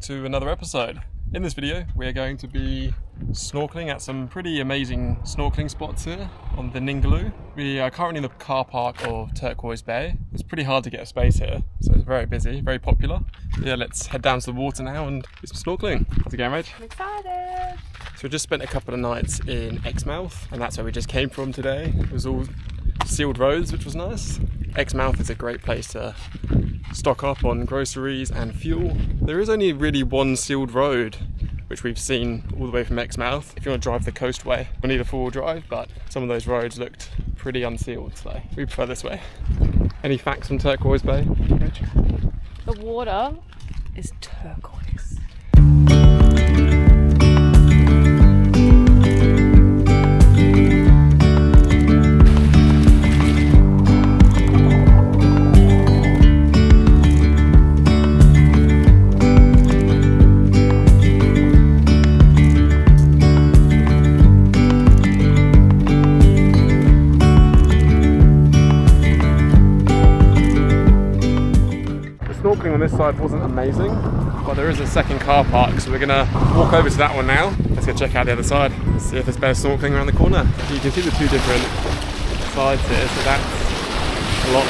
to another episode. In this video we're going to be snorkeling at some pretty amazing snorkeling spots here on the Ningaloo. We are currently in the car park of Turquoise Bay. It's pretty hard to get a space here, so it's very busy, very popular. Yeah, let's head down to the water now and do some snorkeling. How's it going, Rach? I'm excited! So we just spent a couple of nights in Exmouth, and that's where we just came from today. It was all sealed roads, which was nice. Exmouth is a great place to stock up on groceries and fuel. There is only really one sealed road, which we've seen all the way from Exmouth. If you want to drive the coastway, you'll need a four-wheel drive, but some of those roads looked pretty unsealed, so we prefer this way. Any facts on Turquoise Bay? The water is turquoise. Snorkeling on this side wasn't amazing, but there is a second car park, so we're gonna walk over to that one now. Let's go check out the other side and see if there's better snorkeling around the corner. You can see the two different sides here, so that's a lot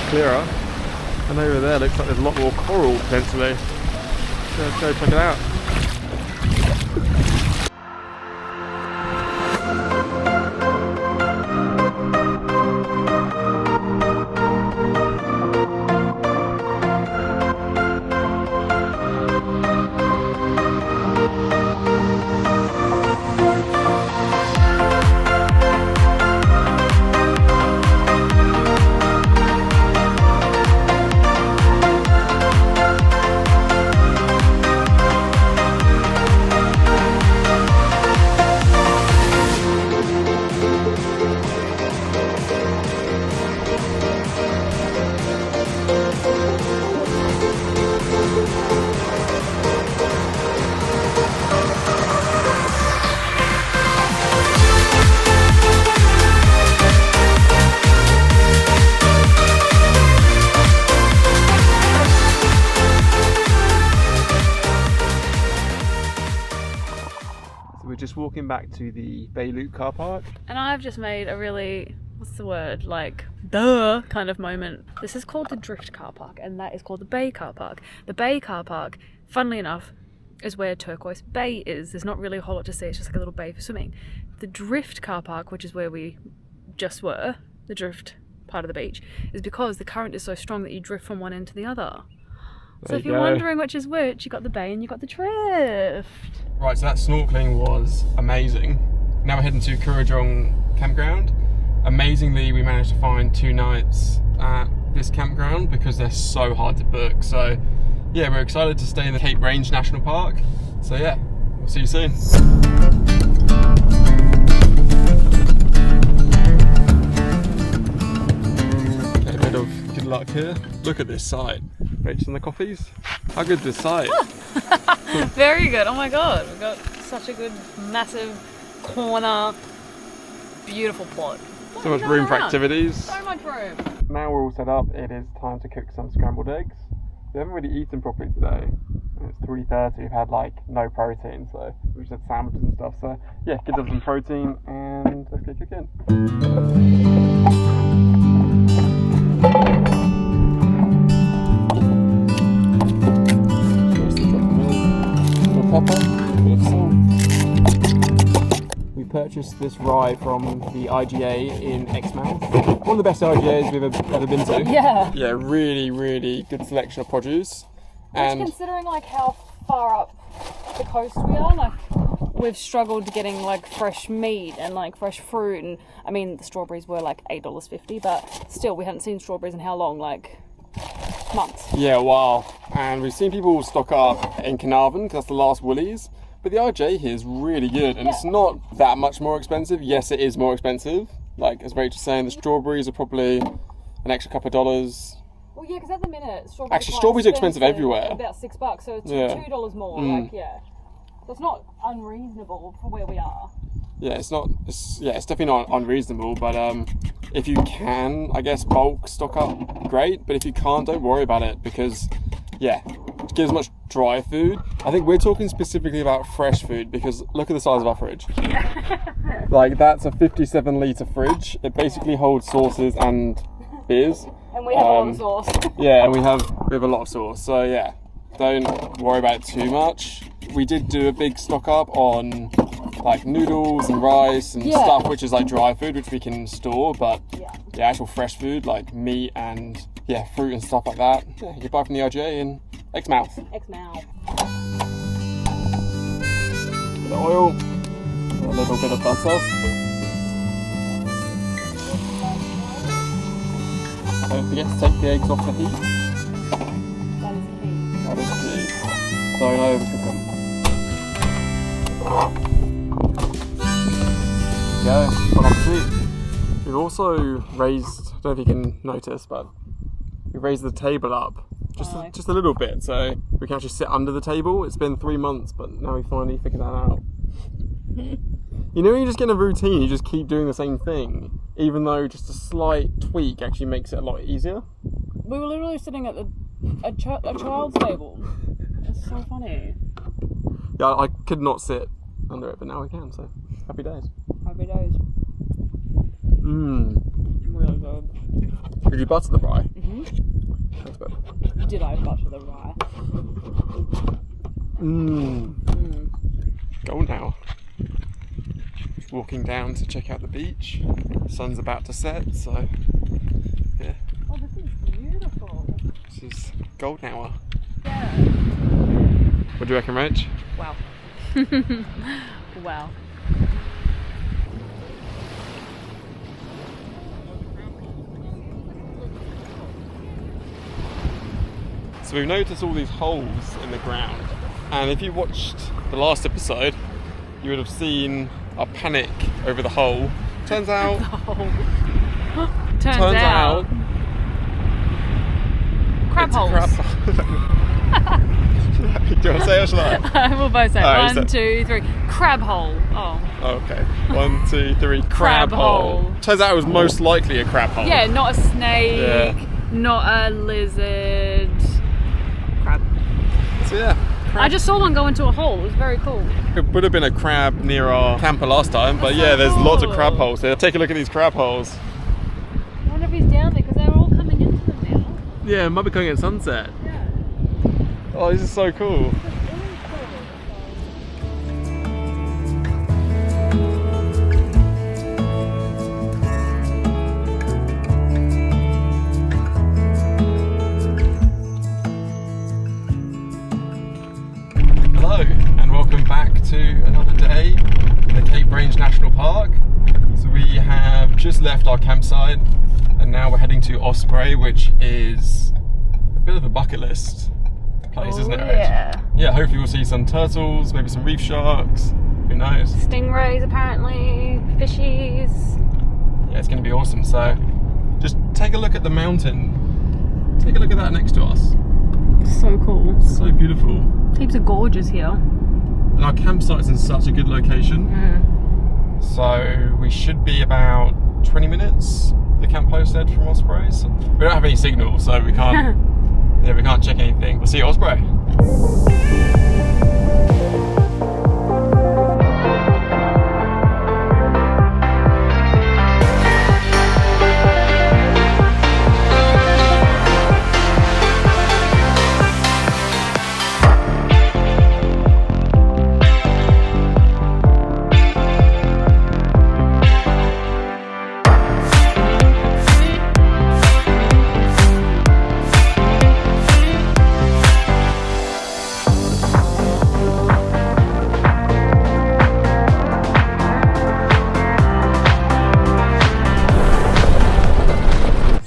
clearer. And over there looks like there's a lot more coral potentially. So let's go check it out. We're just walking back to the Bay Loop car park. And I've just made a really, what's the word, like, duh kind of moment. This is called the Drift car park, and that is called the Bay car park. The Bay car park, funnily enough, is where Turquoise Bay is. There's not really a whole lot to see, it's just like a little bay for swimming. The Drift car park, which is where we just were, the drift part of the beach, is because the current is so strong that you drift from one end to the other. So if you're wondering which is which, you got the bay and you got the drift. Right, so that snorkeling was amazing. Now we're heading to Kurrajong Campground. Amazingly, we managed to find 2 nights at this campground because they're so hard to book. So yeah, we're excited to stay in the Cape Range National Park. So yeah, we'll see you soon. Okay, a bit of good luck here. Look at this site. Rach and the coffees. How good is this site? Very good. Oh my god, we've got such a good, massive corner, beautiful plot. So much room for activities. So much room. Now we're all set up, it is time to cook some scrambled eggs. We haven't really eaten properly today. It's 3:30, we've had like no protein, so we just had sandwiches and stuff. So yeah, give them some protein and let's get cooking. Pepper, bit of salt. We purchased this rye from the IGA in Exmouth. One of the best IGAs we've ever been to. Yeah. Yeah, really, really good selection of produce. And considering like how far up the coast we are, like we've struggled getting like fresh meat and like fresh fruit, and I mean the strawberries were like $8.50, but still we hadn't seen strawberries in how long, like months. Yeah, wow. And we've seen people stock up in Carnarvon because that's the last Woolies, but the IJ here is really good, and it's not that much more expensive. Yes, it is more expensive. Like as Rach was saying, the strawberries are probably an extra couple of dollars. Well, yeah, because at the minute strawberries are expensive everywhere. About $6, so it's $2 more. Like so it's not unreasonable for where we are. Yeah, it's definitely not unreasonable, but if you can, I guess, bulk stock up, great, but if you can't, don't worry about it, because yeah, get as much dry food. I think we're talking specifically about fresh food because look at the size of our fridge. Like that's a 57 litre fridge. It basically holds sauces and beers. And we have a lot of sauce. Yeah, and we have a lot of sauce. So yeah, don't worry about it too much. We did do a big stock up on like noodles and rice and stuff, which is like dry food, which we can store, but the actual fresh food like meat and fruit and stuff like that, you can buy from the IGA in Exmouth. Exmouth. Bit of oil, a little bit of butter. Don't forget to take the eggs off the heat. That is key. Don't overcook them. Go, bon appetit. We've also raised, I don't know if you can notice, but we raised the table up just a little bit so we can actually sit under the table. It's been 3 months, but now we finally figured that out. You know, when you just get in a routine, you just keep doing the same thing, even though just a slight tweak actually makes it a lot easier. We were literally sitting at a child's table. It's so funny. Yeah, I could not sit under it, but now I can, so happy days. Happy days. Mmm. Really good. Did you butter the rye? Mm-hmm. That's good. Did I butter the rye? Mmm. Go now. Walking down to check out the beach. The sun's about to set, so yeah. Oh, this is beautiful. This is golden hour. Yeah. What do you reckon, Rach? Wow. Wow. So we've noticed all these holes in the ground, and if you watched the last episode, you would have seen our panic over the hole. Turns out. Turns out. Crab holes. Crab hole. Do you want to say it or shall I? We'll both say Right, 1, 2, 3. Crab hole. Oh. Okay. 1, 2, 3. Crab hole. Turns out it was most likely a crab hole. Yeah, not a snake, not a lizard. Crab. So yeah. I just saw one go into a hole. It was very cool. It would have been a crab near our camper last time, but yeah, there's lots of crab holes here. Take a look at these crab holes. I wonder if he's down there because they're all coming into them now. Yeah, it might be coming at sunset. Yeah. Oh, this is so cool. Hello and welcome back to another day in the Cape Range National Park. So we have just left our campsite and now we're heading to Osprey, which is a bit of a bucket list place, isn't it, Rach? Yeah. Yeah, hopefully we'll see some turtles, maybe some reef sharks, who knows. Stingrays apparently, fishies. Yeah, it's going to be awesome. So just take a look at the mountain. Take a look at that next to us. So cool. So beautiful. Heaps of gorges here. And our campsite's in such a good location. So we should be about 20 minutes, the camp host said, from Osprey. So we don't have any signal, so we can't we can't check anything. We'll see you at Osprey.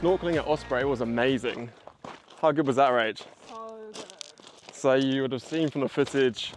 Snorkeling at Osprey was amazing. How good was that, Rach? So good. So you would have seen from the footage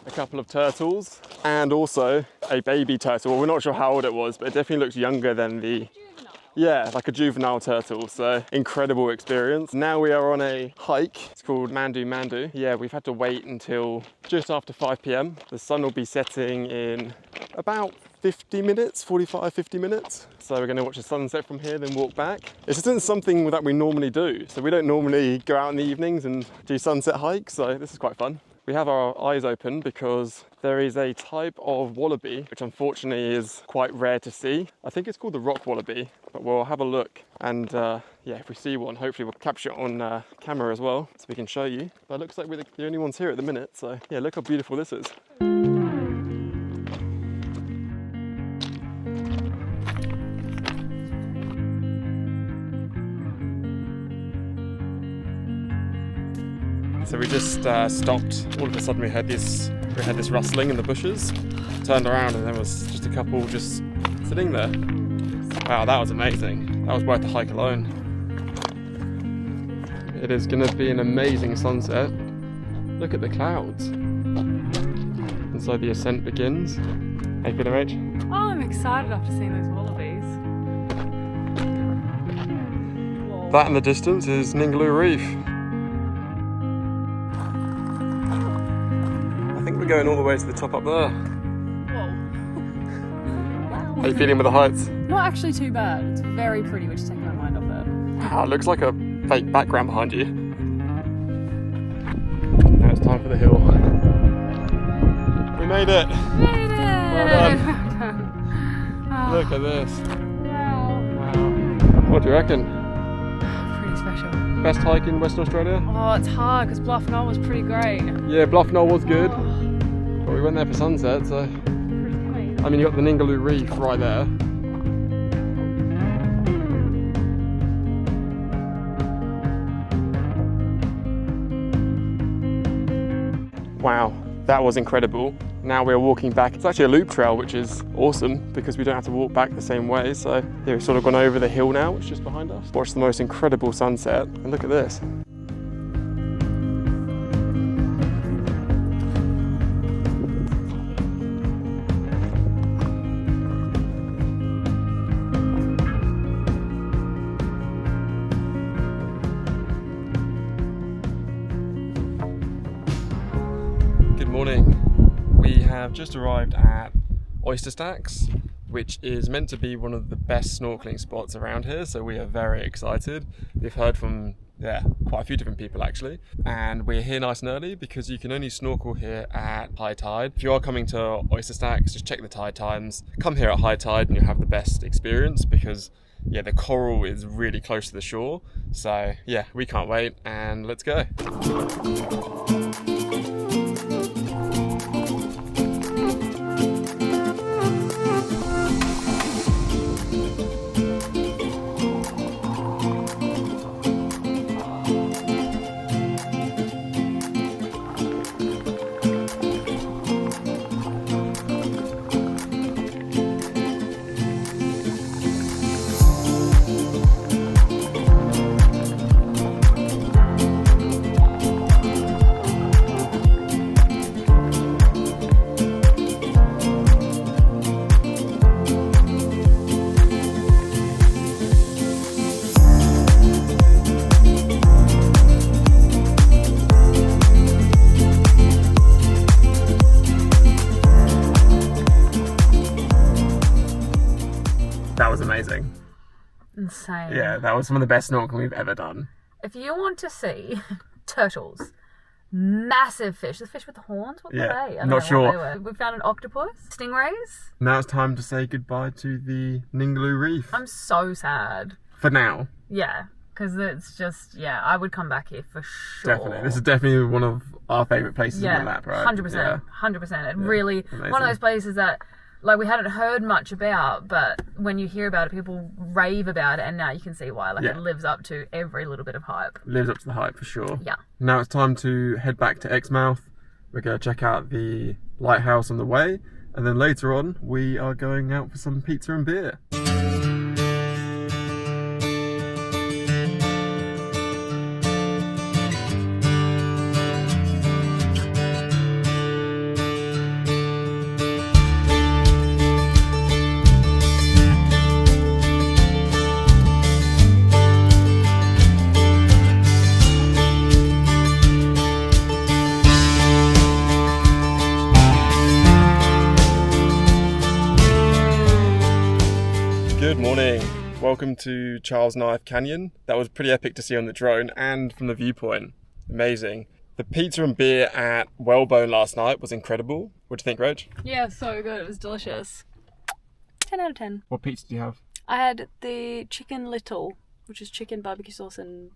a couple of turtles and also a baby turtle. Well, we're not sure how old it was, but it definitely looks younger than the... Juvenile. Yeah, like a juvenile turtle, so incredible experience. Now we are on a hike. It's called Mandu Mandu. Yeah, we've had to wait until just after 5 p.m. The sun will be setting in about 50 minutes, 45, 50 minutes. So we're gonna watch the sunset from here, then walk back. This isn't something that we normally do. So we don't normally go out in the evenings and do sunset hikes. So this is quite fun. We have our eyes open because there is a type of wallaby, which unfortunately is quite rare to see. I think it's called the rock wallaby, but we'll have a look. And yeah, if we see one, hopefully we'll capture it on camera as well, so we can show you. But it looks like we're the only ones here at the minute. So yeah, look how beautiful this is. So we just stopped. All of a sudden we had this rustling in the bushes. Turned around and there was just a couple just sitting there. Wow, that was amazing. That was worth the hike alone. It is going to be an amazing sunset. Look at the clouds. And so the ascent begins. How you feeling, Rach? Oh, I'm excited after seeing those wallabies. Whoa. That in the distance is Ningaloo Reef. I think we're going all the way to the top up there. Whoa. Wow. How you feeling with the heights? Not actually too bad. It's very pretty, which is taking my mind off it. Wow, it looks like a fake background behind you. Now it's time for the hill. We made it! Made it! Well done. Oh, Look at this. wow. Wow. What do you reckon? Pretty special. Best hike in Western Australia? Oh, it's hard because Bluff Knoll was pretty great. Yeah, Bluff Knoll was good. Oh, But we went there for sunset, so... pretty amazing. I mean, you got the Ningaloo Reef right there. Wow, that was incredible. Now we're walking back. It's actually a loop trail, which is awesome because we don't have to walk back the same way. So yeah, we've sort of gone over the hill now, which is just behind us. Watch the most incredible sunset, and look at this. Good morning. We have just arrived at Oyster Stacks, which is meant to be one of the best snorkeling spots around here, so we are very excited. We've heard from quite a few different people actually, and we're here nice and early because you can only snorkel here at high tide. If you are coming to Oyster Stacks, just check the tide times. Come here at high tide and you'll have the best experience because yeah, the coral is really close to the shore. So yeah, we can't wait, and let's go. That was amazing. Insane. Yeah, that was some of the best snorkeling we've ever done. If you want to see turtles, massive fish, the fish with the horns, what were they? I don't know not sure. what they were. We found an octopus, stingrays. Now it's time to say goodbye to the Ningaloo Reef. I'm so sad. For now. Yeah, because it's just, I would come back here for sure. Definitely. This is definitely one of our favourite places in the lap, right? 100%. Yeah. 100%. It really, amazing. one of those places that, like, we hadn't heard much about, but when you hear about it, people rave about it, and now you can see why. Like, it lives up to every little bit of hype. Lives up to the hype for sure. Yeah. Now it's time to head back to Exmouth. We're going to check out the lighthouse on the way, and then later on we are going out for some pizza and beer. Good morning. Welcome to Charles Knife Canyon. That was pretty epic to see on the drone and from the viewpoint. Amazing. The pizza and beer at Wellbone last night was incredible. What do you think, Rach? Yeah, so good. It was delicious. 10 out of 10. What pizza do you have? I had the chicken little, which is chicken, barbecue sauce and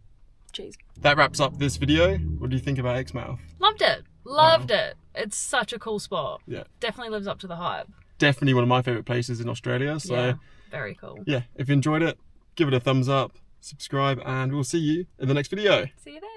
cheese. That wraps up this video. What do you think about Exmouth? Loved it. Loved it. It's such a cool spot. Yeah. Definitely lives up to the hype. Definitely one of my favourite places in Australia. So Yeah, very cool. yeah, if you enjoyed it, give it a thumbs up, subscribe, and we'll see you in the next video. See you then.